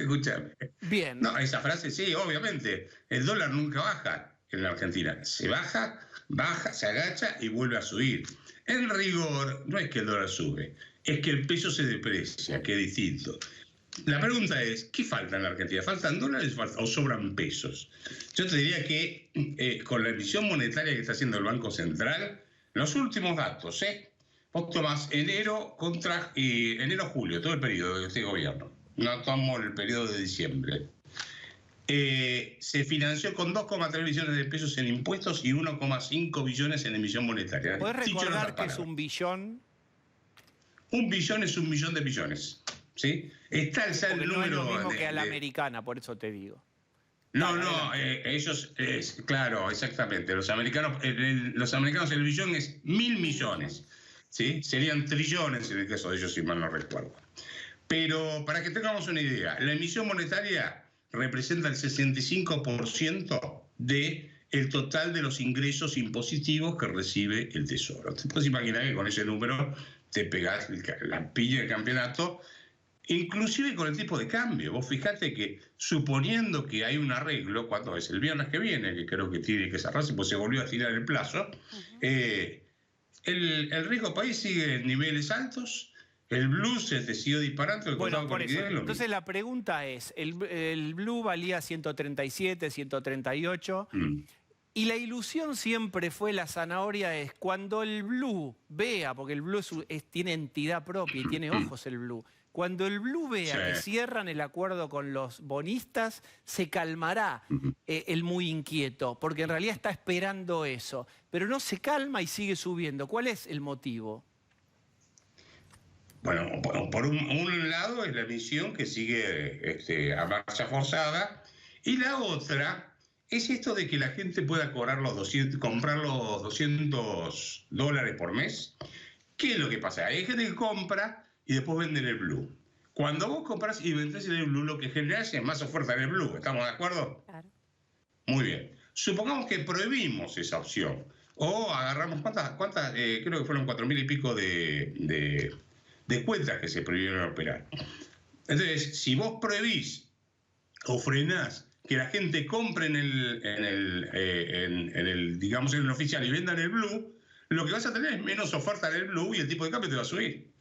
Escúchame. Bien. No, esa frase sí, obviamente. El dólar nunca baja en la Argentina. Se baja, se agacha y vuelve a subir. En rigor, no es que el dólar sube, es que el peso se deprecia, que es distinto. La pregunta es, ¿qué falta en la Argentina? ¿Faltan dólares o sobran pesos? Yo te diría que con la emisión monetaria que está haciendo el Banco Central, los últimos datos, vos tomás enero-julio, todo el periodo de este gobierno, no tomo el periodo de diciembre. Se financió con 2,3 billones de pesos en impuestos y 1,5 billones en emisión monetaria. ¿Puedes recordar qué es un billón? Un billón es 1 millón de billones. ¿Sí? Está el Porque número. No es lo mismo que a la americana, por eso te digo. No, ellos, claro, exactamente. Los americanos, el billón es 1.000 millones. ¿Sí? Serían trillones en el caso de ellos, si mal no recuerdo. Pero para que tengamos una idea, la emisión monetaria representa el 65% del total de los ingresos impositivos que recibe el Tesoro. Te puedes imaginar que con ese número te pegás la piña del campeonato, inclusive con el tipo de cambio. Vos fijate que, suponiendo que hay un arreglo, ¿cuándo es? El viernes que viene, que creo que tiene que cerrarse, pues se volvió a estirar el plazo, el riesgo país sigue en niveles altos. El blue se siguió disparando. Bueno, por eso. Entonces la pregunta es, el blue valía 137, 138, y la ilusión siempre fue, la zanahoria es, cuando el blue vea, porque el blue tiene entidad propia y tiene ojos el blue, cuando el blue vea que cierran el acuerdo con los bonistas, se calmará el muy inquieto, porque en realidad está esperando eso, pero no se calma y sigue subiendo. ¿Cuál es el motivo? Bueno, por un lado es la emisión que sigue a marcha forzada, y la otra es esto de que la gente pueda comprar los $200 por mes. ¿Qué es lo que pasa? Hay gente que compra y después vende en el blue. Cuando vos compras y vendés en el blue, lo que generas es más oferta en el blue. ¿Estamos de acuerdo? Claro. Muy bien. Supongamos que prohibimos esa opción. O agarramos, ¿cuántas? Creo que fueron 4.000 y pico de cuentas que se prohibieron operar. Entonces, si vos prohibís o frenás que la gente compre en el oficial y venda en el blue, lo que vas a tener es menos oferta en el blue y el tipo de cambio te va a subir.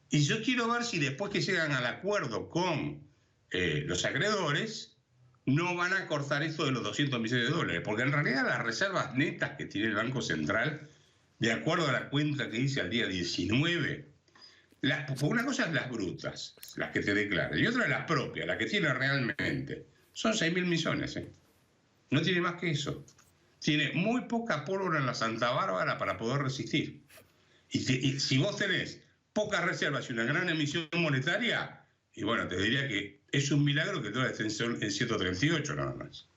Y yo quiero ver si después que llegan al acuerdo con los acreedores, no van a cortar esto de los 200 millones de dólares, porque en realidad las reservas netas que tiene el Banco Central, de acuerdo a la cuenta que hice al día 19, por una cosa es las brutas, las que te declaran, y otra es las propias, las que tiene realmente. Son 6.000 millones. No tiene más que eso. Tiene muy poca pólvora en la Santa Bárbara para poder resistir. Y si vos tenés pocas reservas y una gran emisión monetaria, y bueno, te diría que es un milagro que toda la extensión en 138 nada más.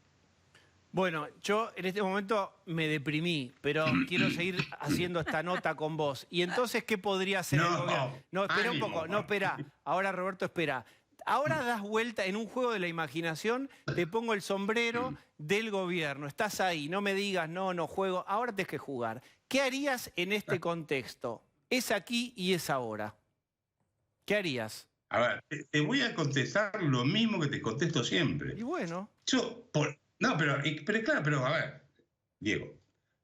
Bueno, yo en este momento me deprimí, pero quiero seguir haciendo esta nota con vos. ¿Y entonces qué podría hacer el gobierno? No, espera un poco, no, espera. Ahora, Roberto, espera. Ahora das vuelta, en un juego de la imaginación, te pongo el sombrero del gobierno. Estás ahí, no me digas, no juego. Ahora tenés que jugar. ¿Qué harías en este contexto? Es aquí y es ahora. ¿Qué harías? A ver, te voy a contestar lo mismo que te contesto siempre. Y bueno. Pero a ver, Diego,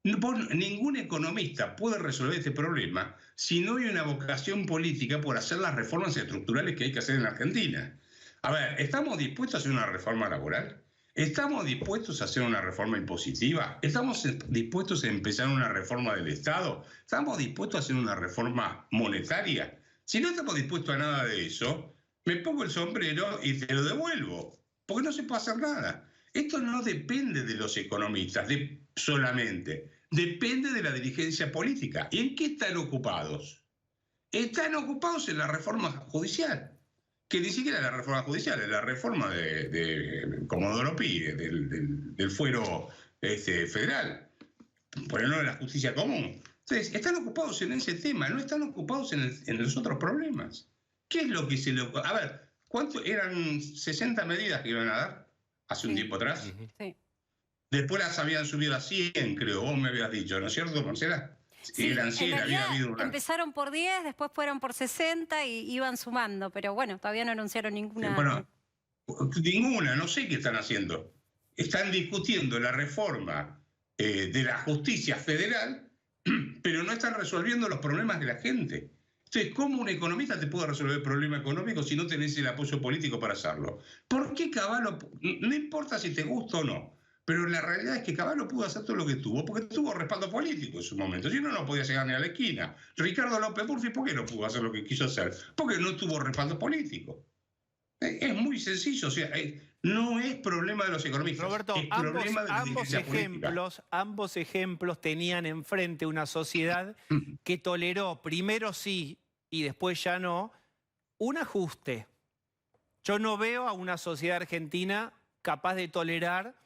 ningún economista puede resolver este problema si no hay una vocación política por hacer las reformas estructurales que hay que hacer en la Argentina. A ver, ¿estamos dispuestos a hacer una reforma laboral? ¿Estamos dispuestos a hacer una reforma impositiva? ¿Estamos dispuestos a empezar una reforma del Estado? ¿Estamos dispuestos a hacer una reforma monetaria? Si no estamos dispuestos a nada de eso, me pongo el sombrero y te lo devuelvo, porque no se puede hacer nada. Esto no depende de los economistas solamente, depende de la dirigencia política. ¿Y en qué están ocupados? Están ocupados en la reforma judicial, que ni siquiera es la reforma judicial, es la reforma de Comodoro Pi, del fuero federal, por el nombre de la justicia común. Entonces, están ocupados en ese tema, no están ocupados en los otros problemas. ¿Qué es lo que se le ocurre? A ver, ¿cuánto eran 60 medidas que iban a dar hace un tiempo atrás? Sí. Después las habían subido a 100, creo, vos me habías dicho, ¿no es cierto, Marcela? Sí, eran 100, había habido una... empezaron por 10, después fueron por 60 y iban sumando, pero bueno, todavía no anunciaron ninguna... Ninguna, no sé qué están haciendo. Están discutiendo la reforma de la justicia federal, pero no están resolviendo los problemas de la gente. Entonces, ¿cómo un economista te puede resolver el problema económico si no tenés el apoyo político para hacerlo? ¿Por qué Cavallo, no importa si te gusta o no, pero la realidad es que Cavallo pudo hacer todo lo que tuvo porque tuvo respaldo político en su momento? Si no, no podía llegar ni a la esquina. Ricardo López Murphy, ¿por qué no pudo hacer lo que quiso hacer? Porque no tuvo respaldo político. Es muy sencillo, o sea, no es problema de los economistas, Roberto, es problema de la dirigencia política. ambos ejemplos tenían enfrente una sociedad que toleró, primero sí y después ya no, un ajuste. Yo no veo a una sociedad argentina capaz de tolerar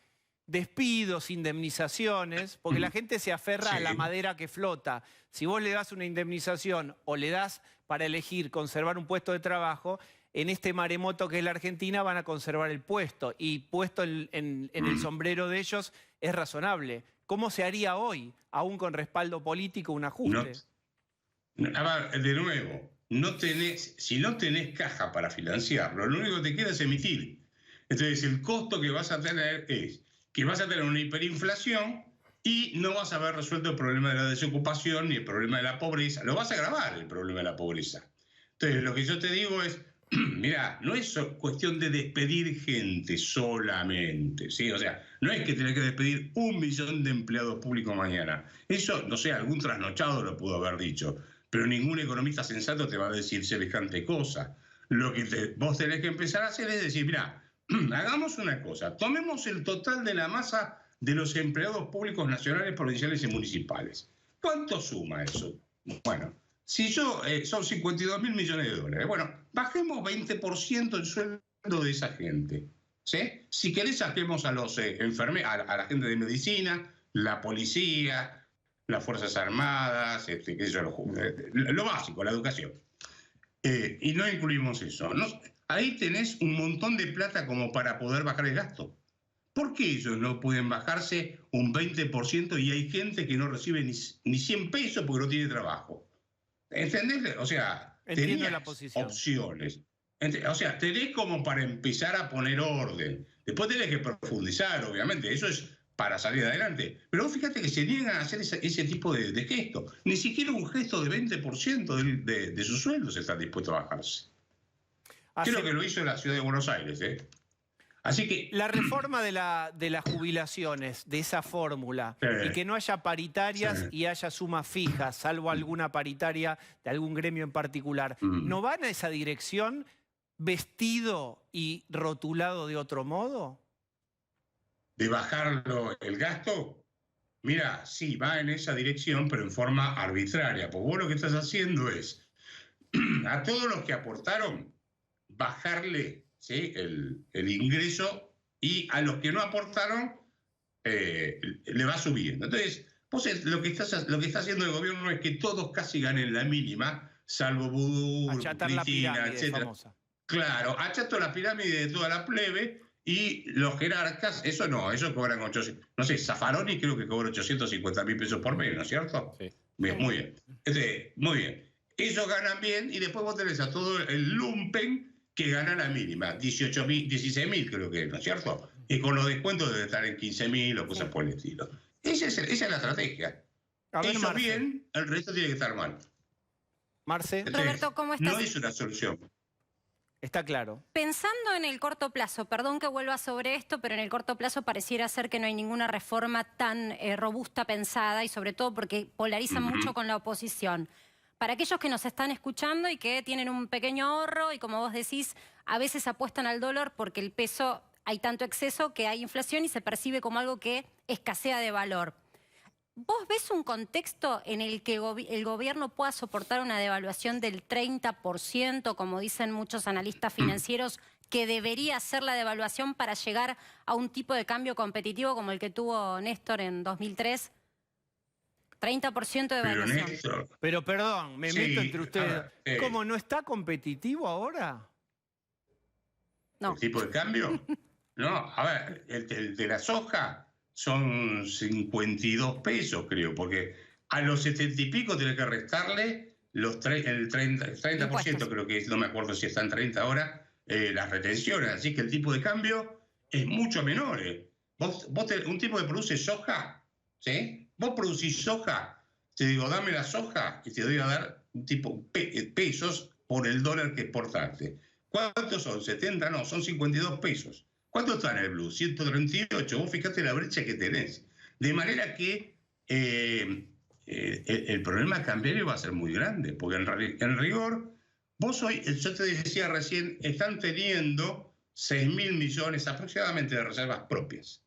despidos, indemnizaciones, porque la gente se aferra a la madera que flota. Si vos le das una indemnización o le das para elegir conservar un puesto de trabajo, en este maremoto que es la Argentina van a conservar el puesto, y puesto en el sombrero de ellos es razonable. ¿Cómo se haría hoy, aún con respaldo político, un ajuste? A ver, de nuevo, si no tenés caja para financiarlo, lo único que te queda es emitir. Entonces el costo que vas a tener es que vas a tener una hiperinflación y no vas a haber resuelto el problema de la desocupación ni el problema de la pobreza. Lo vas a agravar, el problema de la pobreza. Entonces lo que yo te digo es, mira, no es cuestión de despedir gente solamente, ¿sí? O sea, no es que tenés que despedir 1 millón de empleados públicos mañana. Eso, no sé, algún trasnochado lo pudo haber dicho, pero ningún economista sensato te va a decir semejante cosa. Lo que vos tenés que empezar a hacer es decir, mira, hagamos una cosa, tomemos el total de la masa de los empleados públicos nacionales, provinciales y municipales. ¿Cuánto suma eso? Bueno, si son 52.000 millones de dólares. Bueno, bajemos 20% el sueldo de esa gente. ¿Sí? Si querés, saquemos a los enfermeros, a la gente de medicina, la policía, las Fuerzas Armadas, lo básico, la educación. Y no incluimos eso. Ahí tenés un montón de plata como para poder bajar el gasto. ¿Por qué ellos no pueden bajarse un 20% y hay gente que no recibe ni 100 pesos porque no tiene trabajo? ¿Entendés? O sea, entiendo la posición. Opciones. O sea, tenés como para empezar a poner orden. Después tenés que profundizar, obviamente. Eso es para salir adelante. Pero vos fíjate que se niegan a hacer ese tipo de gesto. Ni siquiera un gesto de 20% de sus sueldos están dispuestos a bajarse. Creo que lo hizo en la ciudad de Buenos Aires, ¿eh? Así que la reforma de las jubilaciones, de esa fórmula, y que no haya paritarias y haya sumas fijas, salvo alguna paritaria de algún gremio en particular, ¿no van a esa dirección vestido y rotulado de otro modo? ¿De bajarlo el gasto? Mira, sí, va en esa dirección, pero en forma arbitraria. Porque vos lo que estás haciendo es, a todos los que aportaron, bajarle, ¿sí?, el ingreso, y a los que no aportaron le va subiendo. Entonces, lo que está haciendo el gobierno es que todos casi ganen la mínima, salvo Vudú, Cristina, etc. Claro, achato la pirámide de toda la plebe, y los jerarcas, eso cobran 800. No sé, Zaffaroni creo que cobra 850.000 pesos por mes, ¿no es cierto? Sí. Bien, muy bien. Muy bien. Ellos ganan bien, y después vos tenés a todo el lumpen que gana la mínima, 18.000, 16.000 creo que es, ¿no es cierto? Y con los descuentos debe estar en 15.000 o cosas por el estilo. Esa es la estrategia. Ellos bien, el resto tiene que estar mal. Marce. Roberto, ¿cómo estás? No es una solución. Está claro. Pensando en el corto plazo, perdón que vuelva sobre esto, pero en el corto plazo pareciera ser que no hay ninguna reforma tan robusta pensada, y sobre todo porque polarizan mucho con la oposición. Para aquellos que nos están escuchando y que tienen un pequeño ahorro y, como vos decís, a veces apuestan al dólar porque el peso, hay tanto exceso que hay inflación y se percibe como algo que escasea de valor. ¿Vos ves un contexto en el que el gobierno pueda soportar una devaluación del 30%, como dicen muchos analistas financieros, que debería ser la devaluación para llegar a un tipo de cambio competitivo como el que tuvo Néstor en 2003? 30% de devaluación. Pero perdón, me meto entre ustedes. ¿Cómo no está competitivo ahora? No. ¿El tipo de cambio? No, a ver, el de la soja son 52 pesos, creo, porque a los 70 y pico tenés que restarle el 30% creo que es, no me acuerdo si está en 30 ahora, las retenciones, así que el tipo de cambio es mucho menor. Un tipo que produce soja, ¿sí? Vos producís soja, te digo, dame la soja y te doy a dar un tipo pesos por el dólar que exportaste. ¿Cuántos son? ¿70? No, son 52 pesos. ¿Cuánto está en el blue? 138. Vos fijate la brecha que tenés. De manera que el problema cambiario va a ser muy grande, porque en rigor, vos hoy, yo te decía recién, están teniendo 6.000 millones aproximadamente de reservas propias.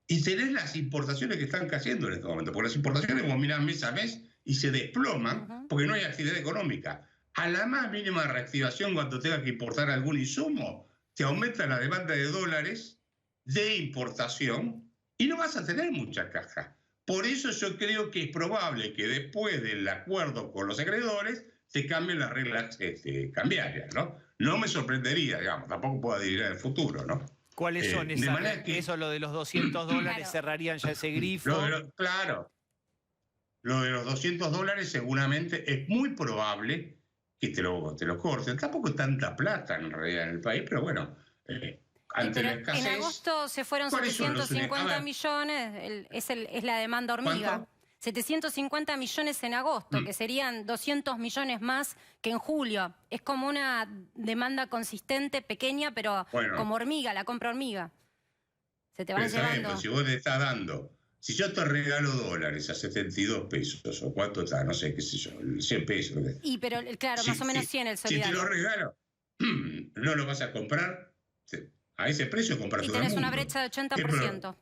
Y tenés las importaciones que están cayendo en este momento, porque las importaciones vos mirás mes a mes y se desploman porque no hay actividad económica. A la más mínima reactivación, cuando tengas que importar algún insumo, te aumenta la demanda de dólares de importación y no vas a tener mucha caja. Por eso yo creo que es probable que después del acuerdo con los acreedores se cambien las reglas cambiarias, ¿no? No me sorprendería, digamos, tampoco puedo adivinar el futuro, ¿no? ¿Cuáles son esas? Eso, lo de los $200, cerrarían ya ese grifo. Claro, lo de los $200 seguramente es muy probable que te lo corten. Tampoco es tanta plata en realidad en el país, pero bueno, ante la escasez... En agosto se fueron 750 millones, es la demanda hormiga. ¿Cuánto? 750 millones en agosto, que serían 200 millones más que en julio. Es como una demanda consistente, pequeña, pero como hormiga, la compra hormiga. Se te van llevando. Pero si vos le estás dando, si yo te regalo dólares a 72 pesos, o cuánto está, no sé, qué sé yo, 100 pesos. Y pero claro, más o menos 100 el solidario. Si te lo regalo, no lo vas a comprar, a ese precio compras todo el mundo. Y tenés una brecha de 80%.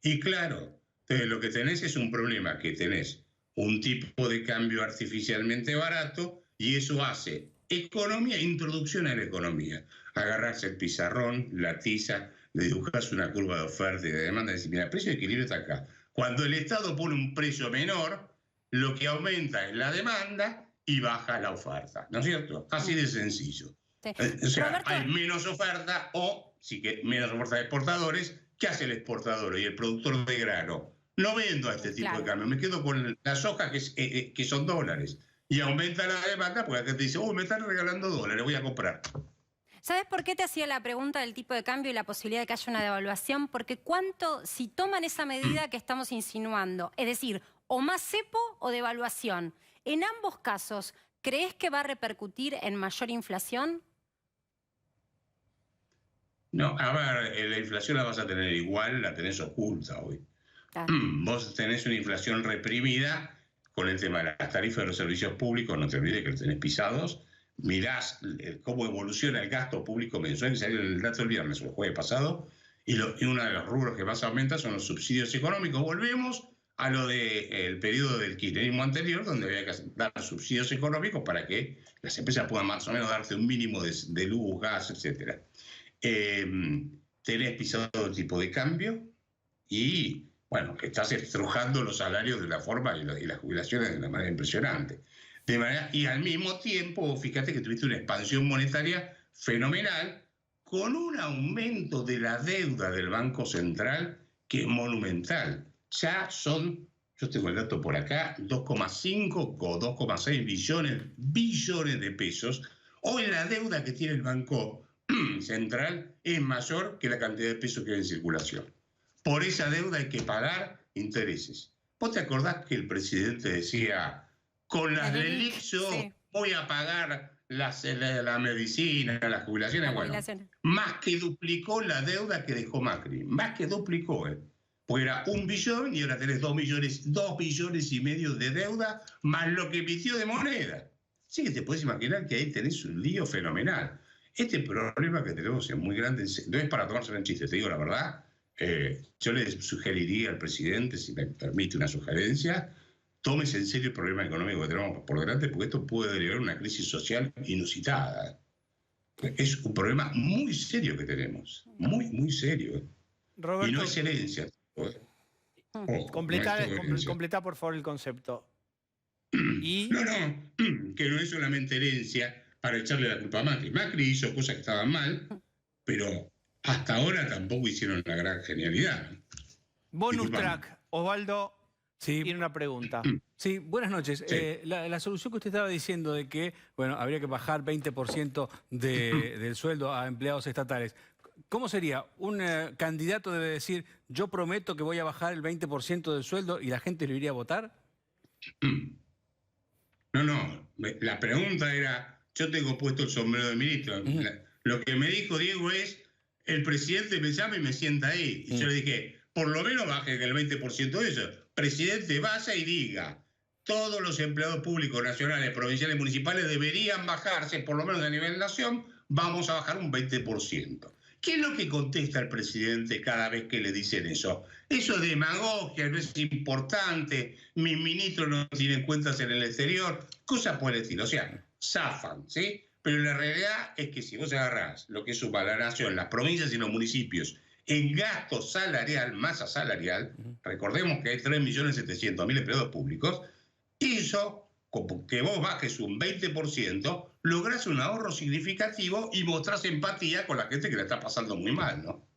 Y claro, lo que tenés es un problema, que tenés un tipo de cambio artificialmente barato y eso hace economía, introducción a la economía. Agarrarse el pizarrón, la tiza, le dibujas una curva de oferta y de demanda y decís, mira, el precio de equilibrio está acá. Cuando el Estado pone un precio menor, lo que aumenta es la demanda y baja la oferta, ¿no es cierto? Así de sencillo. Sí. O sea, Roberto, hay menos oferta o, sí que menos oferta de exportadores. ¿Qué hace el exportador y el productor de grano? No vendo a este tipo de cambio, me quedo con la soja que son dólares. Y aumenta la demanda porque la gente dice, me están regalando dólares, voy a comprar. ¿Sabes por qué te hacía la pregunta del tipo de cambio y la posibilidad de que haya una devaluación? Porque si toman esa medida que estamos insinuando, es decir, o más cepo o devaluación, en ambos casos, ¿crees que va a repercutir en mayor inflación? No, a ver, la inflación la vas a tener igual, la tenés oculta hoy. Claro. Vos tenés una inflación reprimida con el tema de las tarifas de los servicios públicos, no te olvides que los tenés pisados. Mirás cómo evoluciona el gasto público mensual, que salió el dato el viernes o el jueves pasado, y uno de los rubros que más aumenta son los subsidios económicos. Volvemos a lo del periodo del kirchnerismo anterior, donde había que dar subsidios económicos para que las empresas puedan más o menos darte un mínimo de luz, gas, etc. Tenés pisado todo tipo de cambio y, bueno, estás estrujando los salarios de la forma y las jubilaciones de una manera impresionante. Y al mismo tiempo, fíjate que tuviste una expansión monetaria fenomenal con un aumento de la deuda del Banco Central que es monumental. Ya son, yo tengo el dato por acá, 2,5 o 2,6 billones de pesos. Hoy la deuda que tiene el Banco Central es mayor que la cantidad de pesos que hay en circulación. Por esa deuda hay que pagar intereses. ¿Vos te acordás que el presidente decía... Con las LELIQ yo voy a pagar la medicina, las jubilaciones? Bueno, más que duplicó la deuda que dejó Macri. Más que duplicó, Porque era 1 billón y ahora tenés 2 billones y medio de deuda, más lo que emitió de moneda. Así que te puedes imaginar que ahí tenés un lío fenomenal. Este problema que tenemos es muy grande. No es para tomarse en chiste, te digo la verdad. Yo le sugeriría al presidente, si me permite una sugerencia, tómese en serio el problema económico que tenemos por delante, porque esto puede derivar una crisis social inusitada. Es un problema muy serio que tenemos, muy serio. Roberto, y no es herencia. Completá, por favor, el concepto. No, que no es solamente herencia para echarle la culpa a Macri. Macri hizo cosas que estaban mal, pero hasta ahora tampoco hicieron la gran genialidad. Bonus track, Osvaldo. Sí. Tiene una pregunta. Sí, buenas noches. Sí. La solución que usted estaba diciendo de que, bueno, habría que bajar 20% del sueldo a empleados estatales. ¿Cómo sería? ¿Un candidato debe decir, yo prometo que voy a bajar el 20% del sueldo y la gente lo iría a votar? No. La pregunta era, yo tengo puesto el sombrero de ministro. Lo que me dijo Diego es, el presidente me llama y me sienta ahí. Y yo le dije, por lo menos bajen el 20% de eso. Presidente, vaya y diga, todos los empleados públicos nacionales, provinciales, municipales deberían bajarse, por lo menos a nivel nación, vamos a bajar un 20%. ¿Qué es lo que contesta el presidente cada vez que le dicen eso? Eso es demagogia, no es importante, mis ministros no tienen cuentas en el exterior, cosas por el estilo. O sea, zafan, ¿sí? Pero la realidad es que si vos agarrás lo que suma la nación, las provincias y los municipios, en gasto salarial, masa salarial, recordemos que hay 3.700.000 empleados públicos, eso, como que vos bajes un 20%, lográs un ahorro significativo y mostrás empatía con la gente que la está pasando muy mal, ¿no?